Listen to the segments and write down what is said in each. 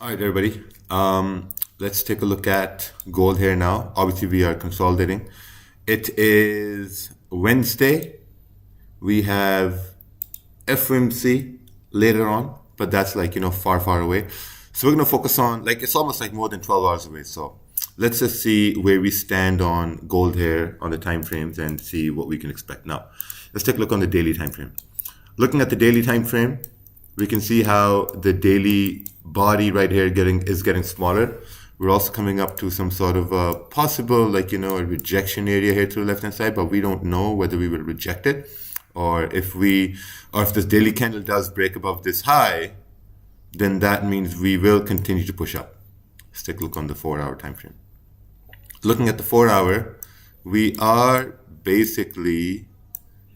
All right, everybody. Let's take a look at gold here now. Obviously, we are consolidating. It is Wednesday. We have FOMC later on, but that's like, far, far away. So we're going to focus on, it's almost like more than 12 hours away. So let's just see where we stand on gold here on the time frames and see what we can expect. Now, let's take a look on the daily time frame. Looking at the daily time frame, we can see how the daily body right here is getting smaller. We're also coming up to some sort of a possible, a rejection area here to the left-hand side, but we don't know whether we will reject it or if this daily candle does break above this high, then that means we will continue to push up. Let's take a look on the 4-hour time frame. Looking at the 4-hour, we are basically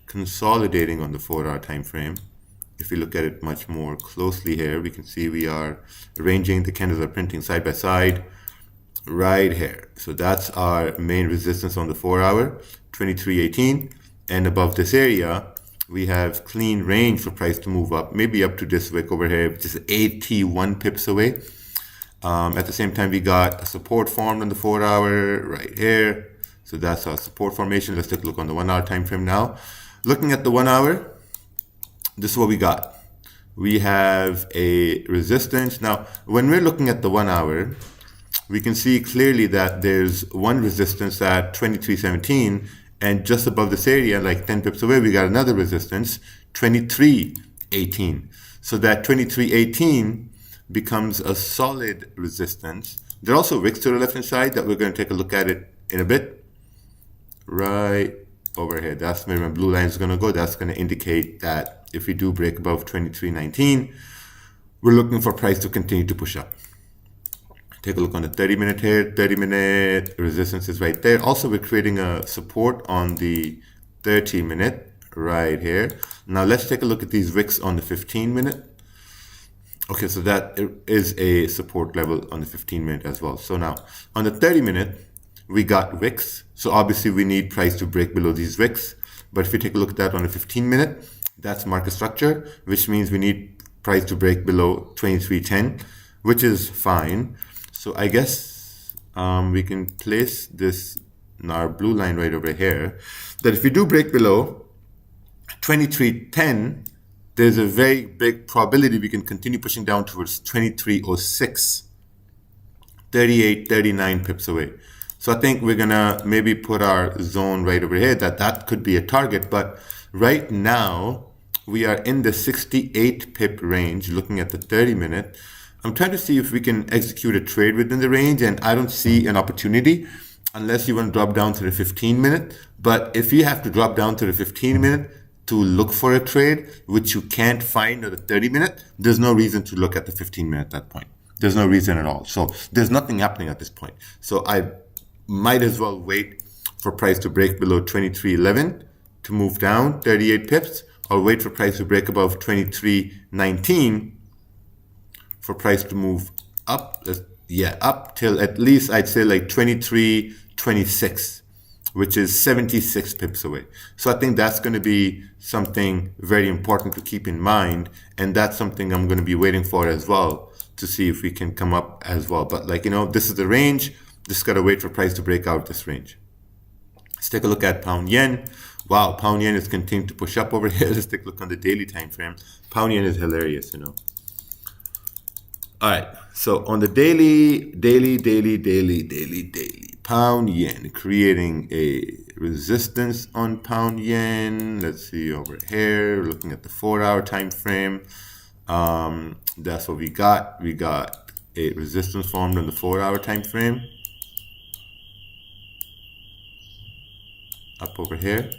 consolidating on the 4-hour time frame. If we look at it much more closely here, we can see we are arranging, the candles are printing side by side right here. So that's our main resistance on the 4-hour, 23.18. And above this area, we have clean range for price to move up, maybe up to this wick over here, which is 81 pips away. At the same time, we got a support formed on the 4-hour right here. So that's our support formation. Let's take a look on the 1-hour time frame now. Looking at the 1-hour, this is what we got. We have a resistance. Now, when we're looking at the 1-hour, we can see clearly that there's one resistance at 23.17, and just above this area, like 10 pips away, we got another resistance, 23.18. So that 23.18 becomes a solid resistance. There are also wicks to the left-hand side that we're going to take a look at it in a bit. Right over here, that's where my blue line is going to go. That's going to indicate that if we do break above 23.19, we're looking for price to continue to push up. Take a look on the 30-minute here. 30-minute resistance is right there. Also, we're creating a support on the 30-minute right here. Now, let's take a look at these wicks on the 15-minute. Okay, so that is a support level on the 15-minute as well. So now, on the 30-minute, we got wicks. So obviously, we need price to break below these wicks. But if we take a look at that on the 15-minute, that's market structure, which means we need price to break below 23.10, which is fine. So I guess we can place this in our blue line right over here, that if we do break below 23.10, there's a very big probability we can continue pushing down towards 23.06, 38, 39 pips away. So I think we're gonna maybe put our zone right over here, that could be a target, but right now we are in the 68 pip range looking at the 30-minute. I'm trying to see if we can execute a trade within the range, and I don't see an opportunity unless you want to drop down to the 15-minute. But if you have to drop down to the 15-minute to look for a trade, which you can't find at the 30-minute, there's no reason to look at the 15-minute at that point. There's no reason at all. So there's nothing happening at this point. So I might as well wait for price to break below 23.11 to move down 38 pips, or wait for price to break above 23.19 for price to move up, up till at least I'd say like 23.26, which is 76 pips away. So I think that's going to be something very important to keep in mind, and that's something I'm going to be waiting for as well to see if we can come up as well. But this is the range. Just got to wait for price to break out this range. Let's take a look at pound yen. Wow, pound yen is continuing to push up over here. Let's take a look on the daily time frame. Pound yen is hilarious, All right, so on the daily, pound yen, creating a resistance on pound yen. Let's see over here, looking at the 4-hour time frame. That's what we got. We got a resistance formed on the 4-hour time frame. Up over here.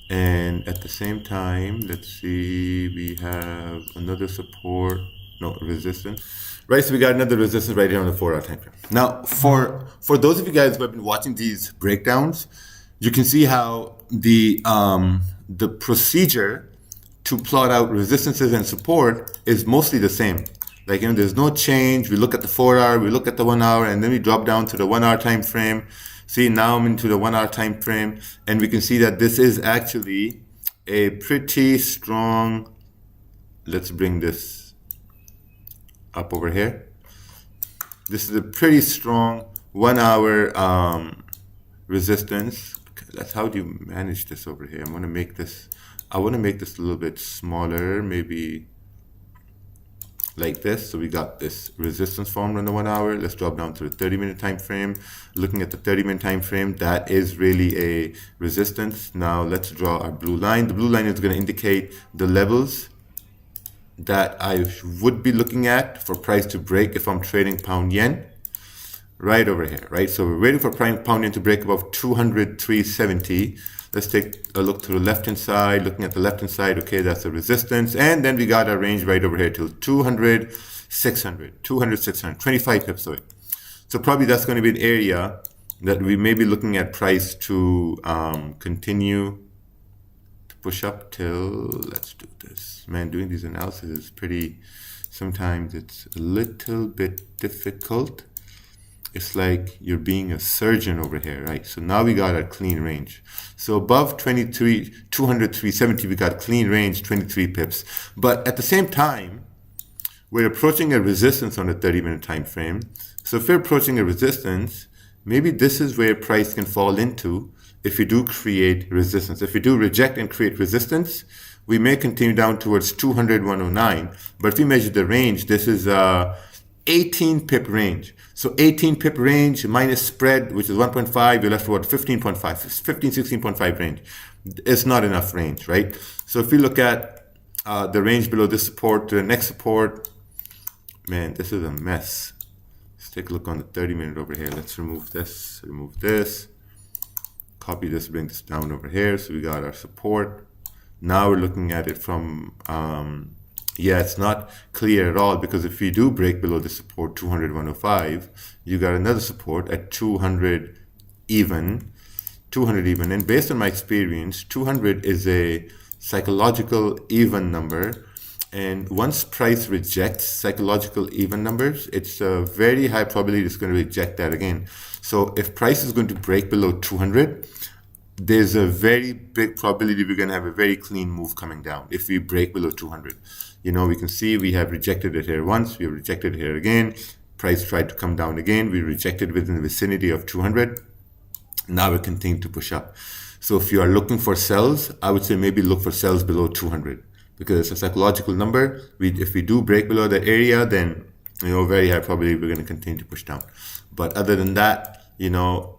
And at the same time, let's see, we have another support, resistance. Right, so we got another resistance right here on the 4-hour time frame. Now, for those of you guys who have been watching these breakdowns, you can see how the procedure to plot out resistances and support is mostly the same. There's no change. We look at the 4-hour, we look at the 1-hour, and then we drop down to the 1-hour time frame. See, now I'm into the 1-hour time frame, and we can see that this is actually a pretty strong, let's bring this up over here. This is a pretty strong 1 hour resistance. That's how do you manage this over here? I want to make this a little bit smaller, maybe like this. So we got this resistance formed on the 1 hour. Let's drop down to the 30-minute time frame. Looking at the 30-minute time frame, that is really a resistance. Now let's draw our blue line. The blue line is going to indicate the levels that I would be looking at for price to break if I'm trading pound yen, right over here, right? So we're waiting for pound yen to break above 203.70. Let's take a look to the left-hand side. Looking at the left-hand side, okay, that's a resistance. And then we got our range right over here till 200, 600, 200, 600, 25 pips away. So probably that's going to be an area that we may be looking at price to continue to push up till, let's do this. Man, doing these analyses is pretty, sometimes it's a little bit difficult. It's like you're being a surgeon over here, right? So now we got our clean range. So above 203.70, we got clean range, 23 pips. But at the same time, we're approaching a resistance on the 30-minute time frame. So if we're approaching a resistance, maybe this is where price can fall into if we do create resistance. If we do reject and create resistance, we may continue down towards 200.109. But if we measure the range, this is a 18 pip range. So 18 pip range minus spread, which is 1.5, you're left with what, 15.5, 15, 16.5 range. It's not enough range, right? So if we look at the range below this support to the next support, man, this is a mess. Let's take a look on the 30-minute over here. Let's remove this, copy this, bring this down over here. So we got our support. Now we're looking at it from, yeah, it's not clear at all, because if we do break below the support 200.105, you got another support at 200 even. And based on my experience, 200 is a psychological even number. And once price rejects psychological even numbers, it's a very high probability it's going to reject that again. So if price is going to break below 200, there's a very big probability we're going to have a very clean move coming down if we break below 200. You know, we can see we have rejected it here once, we have rejected it here again. Price tried to come down again. We rejected within the vicinity of 200. Now we're continuing to push up. So if you are looking for sells, I would say maybe look for sells below 200, because it's a psychological number. If we do break below that area, then, you know, very high probability we're going to continue to push down. But other than that, you know,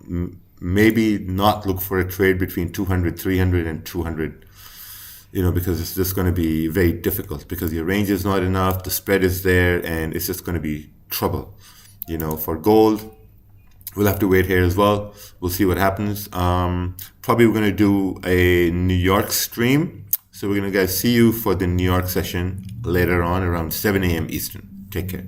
maybe not look for a trade between 200, 300, and 200. You know, because it's just going to be very difficult, because your range is not enough, the spread is there, and it's just going to be trouble. You know, for gold, we'll have to wait here as well. We'll see what happens. Probably we're going to do a New York stream. So we're going to guys see you for the New York session later on around 7 a.m. Eastern. Take care.